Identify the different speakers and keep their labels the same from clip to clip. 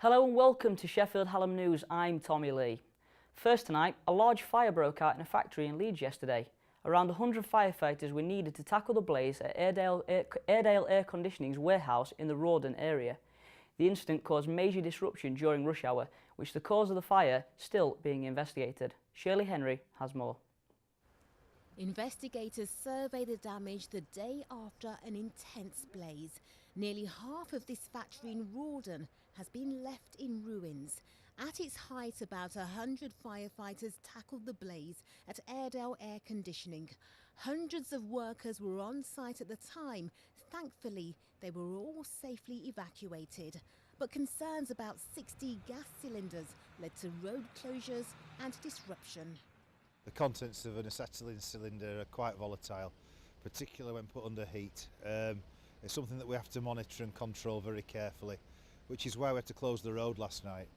Speaker 1: Hello and welcome to Sheffield Hallam News. I'm Tommy Lee. First tonight, a large fire broke out in a factory in Leeds yesterday. Around 100 firefighters were needed to tackle the blaze at Airedale Air Conditioning's warehouse in the Rawdon area. The incident caused major disruption during rush hour, which the cause of the fire still being investigated. Shirley Henry has more.
Speaker 2: Investigators survey the damage the day after an intense blaze. Nearly half of this factory in Rawdon has been left in ruins. At its height, about 100 firefighters tackled the blaze at Airedale Air Conditioning. Hundreds of workers were on site at the time. Thankfully, they were all safely evacuated. But concerns about 60 gas cylinders led to road closures and disruption.
Speaker 3: The contents of an acetylene cylinder are quite volatile, particularly when put under heat. It's something that we have to monitor and control very carefully, which is why we had to close the road last night,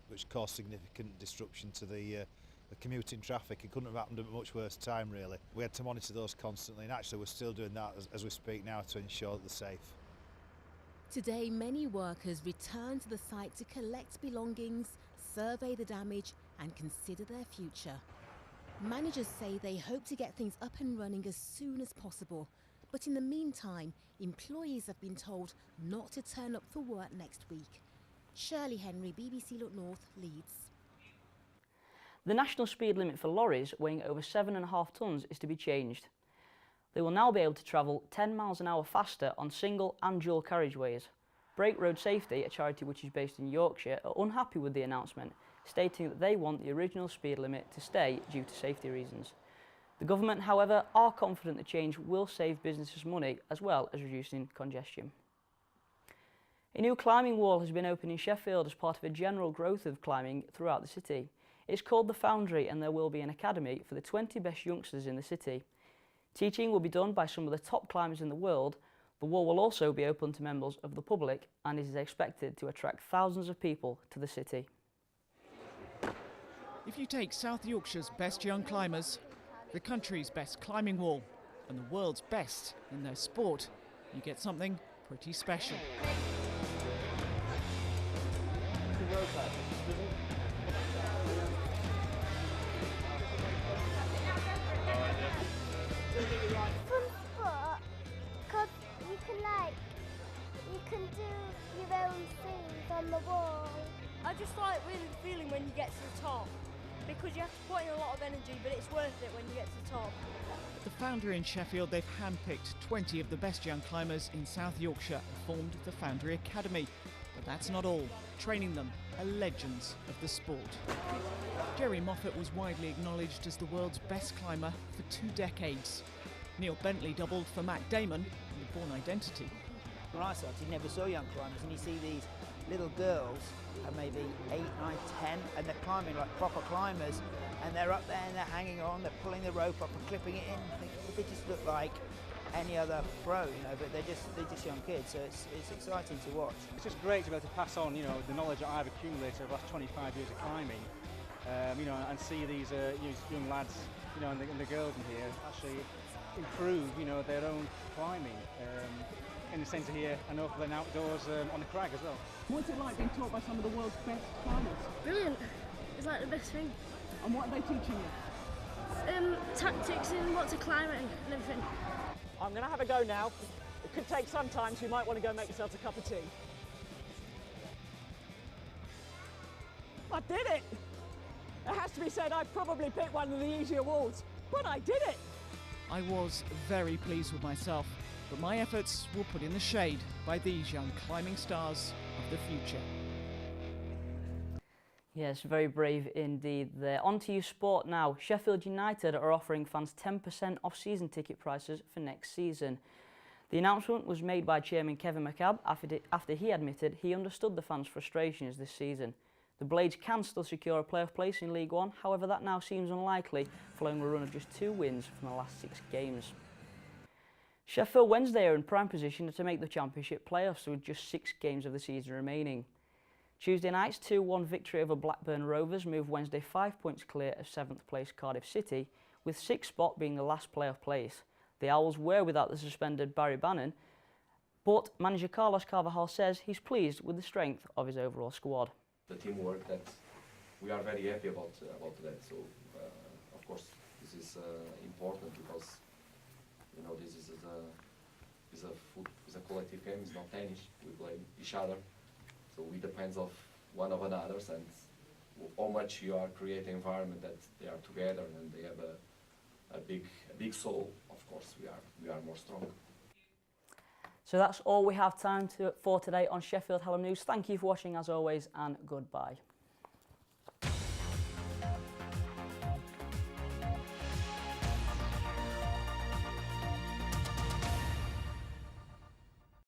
Speaker 3: which caused significant disruption to the commuting traffic. It couldn't have happened at a much worse time, really. We had to monitor those constantly, and actually we're still doing that as we speak now to ensure that they're safe.
Speaker 2: Today, many workers return to the site to collect belongings, survey the damage and consider their future. Managers say they hope to get things up and running as soon as possible. But in the meantime, employees have been told not to turn up for work next week. Shirley Henry, BBC Look North, Leeds.
Speaker 1: The national speed limit for lorries weighing over 7.5 tonnes is to be changed. They will now be able to travel 10 miles an hour faster on single and dual carriageways. Brake Road Safety, a charity which is based in Yorkshire, are unhappy with the announcement, stating that they want the original speed limit to stay due to safety reasons. The government, however, are confident the change will save businesses money as well as reducing congestion. A new climbing wall has been opened in Sheffield as part of a general growth of climbing throughout the city. It's called The Foundry and there will be an academy for the 20 best youngsters in the city. Teaching will be done by some of the top climbers in the world. The wall will also be open to members of the public and is expected to attract thousands of people to the city.
Speaker 4: If you take South Yorkshire's best young climbers, the country's best climbing wall and the world's best in their sport, you get something pretty special.
Speaker 5: Fun sport, because you can do your own things on the wall.
Speaker 6: I just like really the feeling when you get to the top, because you have to put in a lot of energy, but it's worth it when you get to the top.
Speaker 4: At the Foundry in Sheffield, they've handpicked 20 of the best young climbers in South Yorkshire and formed the Foundry Academy. But that's not all. Training them are legends of the sport. Jerry Moffat was widely acknowledged as the world's best climber for 2 decades. Neil Bentley doubled for Matt Damon in the Bourne Identity.
Speaker 7: When I started, you never saw young climbers, and you see these little girls are maybe 8, 9, 10, and they're climbing like proper climbers, and they're up there and they're hanging on, they're pulling the rope up and clipping it in. They just look like any other pro, but they're just young kids, so it's exciting to watch.
Speaker 8: It's just great to be able to pass on, the knowledge that I've accumulated over the last 25 years of climbing, and see these young lads, and the girls in here actually improve, their own climbing. In the centre here and over and outdoors on the crag as well.
Speaker 4: What's it like being taught by some of the world's best climbers?
Speaker 6: Brilliant. It's like the best thing.
Speaker 4: And what are they teaching you?
Speaker 6: Tactics and what to climb and everything.
Speaker 9: I'm going to have a go now. It could take some time, so you might want to go make yourselves a cup of tea. I did it! It has to be said, I probably picked one of the easier walls, but I did it!
Speaker 4: I was very pleased with myself, but my efforts were put in the shade by these young climbing stars of the future.
Speaker 1: Yes, very brave indeed there. On to youth sport now. Sheffield United are offering fans 10% off season ticket prices for next season. The announcement was made by Chairman Kevin McCabe after he admitted he understood the fans' frustrations this season. The Blades can still secure a playoff place in League One, however that now seems unlikely following a run of just 2 wins from the last 6 games. Sheffield Wednesday are in prime position to make the Championship playoffs with just 6 games of the season remaining. Tuesday night's 2-1 victory over Blackburn Rovers moved Wednesday 5 points clear of 7th place Cardiff City, with 6th spot being the last playoff place. The Owls were without the suspended Barry Bannan, But manager Carlos Carvajal says he's pleased with the strength of his overall squad.
Speaker 10: The teamwork that we are very happy about that. So of course this is important because you know this is a collective game. It's not tennis. We play each other, so we depend of one of another, and how much you are creating environment that they are together and they have a big soul. Of course we are more strong.
Speaker 1: So that's all we have time for today on Sheffield Hallam News. Thank you for watching as always, and goodbye.